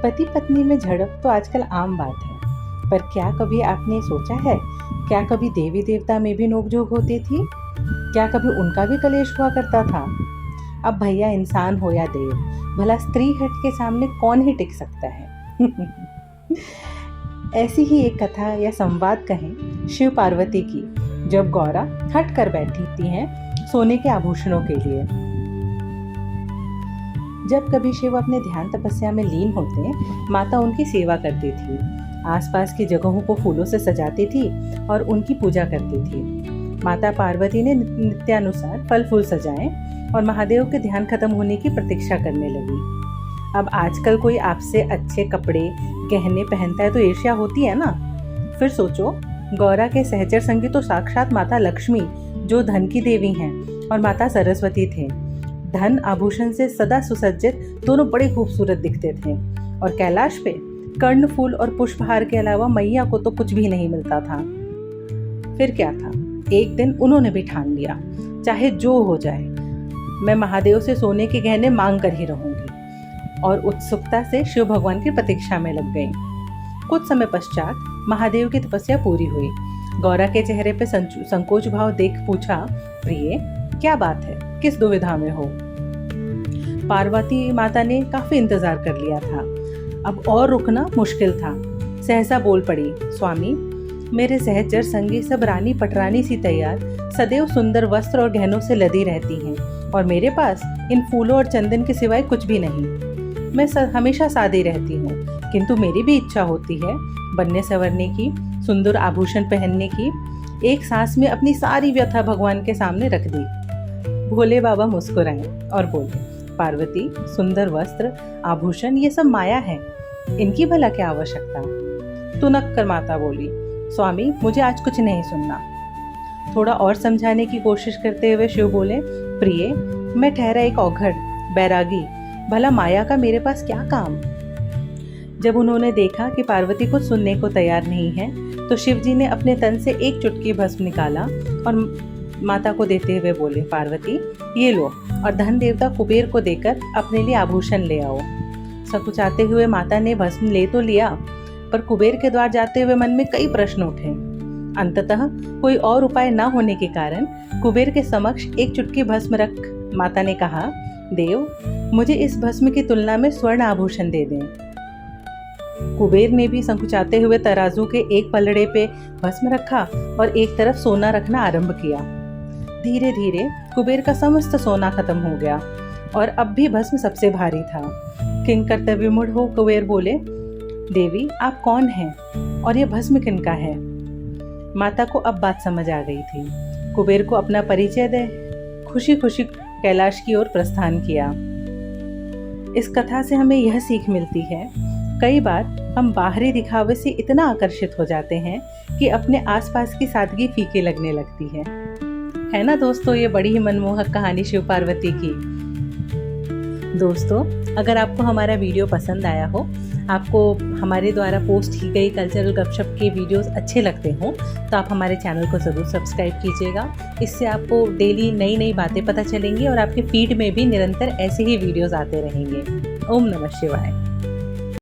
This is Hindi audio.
पति पत्नी में झड़प तो आजकल आम बात है, पर क्या कभी आपने सोचा है, क्या कभी देवी देवता में भी नोकझोंक होती थी? क्या कभी उनका भी कलेश हुआ करता था? अब भैया इंसान हो या देव, भला स्त्री हट के सामने कौन ही टिक सकता है? ऐसी ही एक कथा या संवाद कहें शिव पार्वती की, जब गौरा हट कर बैठी हैं सोने के आभूषणों के लिए। जब कभी शिव अपने ध्यान तपस्या में लीन होते, माता उनकी सेवा करती थी, आसपास की जगहों को फूलों से सजाती थी और उनकी पूजा करती थी। माता पार्वती ने नित्यानुसार फल फूल सजाए और महादेव के ध्यान खत्म होने की प्रतीक्षा करने लगी। अब आजकल कोई आपसे अच्छे कपड़े गहने पहनता है तो ईर्ष्या होती है ना। फिर सोचो, गौरा के सहचर संगी तो साक्षात माता लक्ष्मी, जो धन की देवी हैं, और माता सरस्वती थे। धन आभूषण से सदा सुसज्जित दोनों बड़े खूबसूरत दिखते थे, और कैलाश पे कर्ण फूल और पुष्पहार के अलावा मैया को तो कुछ भी नहीं मिलता था। फिर क्या था, एक दिन उन्होंने भी ठान लिया, चाहे जो हो जाए, मैं महादेव से सोने के गहने मांग कर ही रहूंगी, और उत्सुकता से शिव भगवान की प्रतीक्षा में लग गई। कुछ समय पश्चात महादेव की तपस्या पूरी हुई। गौरा के चेहरे पे संकोच भाव देख पूछा, प्रिय क्या बात है, किस दुविधा में हो? पार्वती माता ने काफी इंतजार कर लिया था, अब और रुकना मुश्किल था। सहसा बोल पड़ी, स्वामी, मेरे सहचर संगी सब रानी पटरानी सी तैयार, सदैव सुंदर वस्त्र और गहनों से लदी रहती हैं, और मेरे पास इन फूलों और चंदन के सिवाय कुछ भी नहीं। मैं हमेशा सादी रहती हूँ, किंतु मेरी भी इच्छा होती है बनने संवरने की, सुंदर आभूषण पहनने की। एक सांस में अपनी सारी व्यथा भगवान के सामने रख दी। भोले बाबा मुस्कुराए और बोले, पार्वती, सुंदर वस्त्र आभूषण ये सब माया है, इनकी भला क्या आवश्यकता? तुनक कर माता बोली, स्वामी, मुझे आज कुछ नहीं सुनना। थोड़ा और समझाने की कोशिश करते हुए शिव बोले, प्रिय, मैं ठहरा एक औघड़ बैरागी, भला माया का मेरे पास क्या काम? जब उन्होंने देखा कि पार्वती कुछ सुनने को तैयार नहीं है, तो शिव जी ने अपने तन से एक चुटकी भस्म निकाला और माता को देते हुए बोले, पार्वती, ये लो, और धन देवता कुबेर को देकर अपने लिए आभूषण ले आओ। सकुचाते हुए माता ने भस्म ले तो लिया, पर कुबेर के द्वार जाते हुए मन में कई प्रश्न उठे। अंततः कोई और उपाय न होने के कारण कुबेर के समक्ष एक चुटकी भस्म रख माता ने कहा, देव, मुझे इस भस्म की तुलना में स्वर्ण आभूषण दे दें। कुबेर ने भी संकुचाते हुए तराजू के एक पलड़े पे भस्म रखा और एक तरफ सोना रखना आरंभ किया। धीरे धीरे कुबेर का समस्त सोना खत्म हो गया, और अब भी भस्म सबसे भारी था। किंग कर्तव्य मुड़ हो कुबेर बोले, देवी, आप कौन हैं और ये भस्म किनका है? माता को अब बात समझ आ गई थी। कुबेर को अपना परिचय दे खुशी खुशी कैलाश की ओर प्रस्थान किया। इस कथा से हमें यह सीख मिलती है, कई बार हम बाहरी दिखावे से इतना आकर्षित हो जाते हैं कि अपने आसपास की सादगी फीकी लगने लगती है ना दोस्तों। ये बड़ी ही मनमोहक कहानी शिव पार्वती की। दोस्तों, अगर आपको हमारा वीडियो पसंद आया हो, आपको हमारे द्वारा पोस्ट की गई कल्चरल गपशप के वीडियोस अच्छे लगते हों, तो आप हमारे चैनल को ज़रूर सब्सक्राइब कीजिएगा। इससे आपको डेली नई नई बातें पता चलेंगी और आपके फीड में भी निरंतर ऐसे ही वीडियोस आते रहेंगे। ओम नमः शिवाय।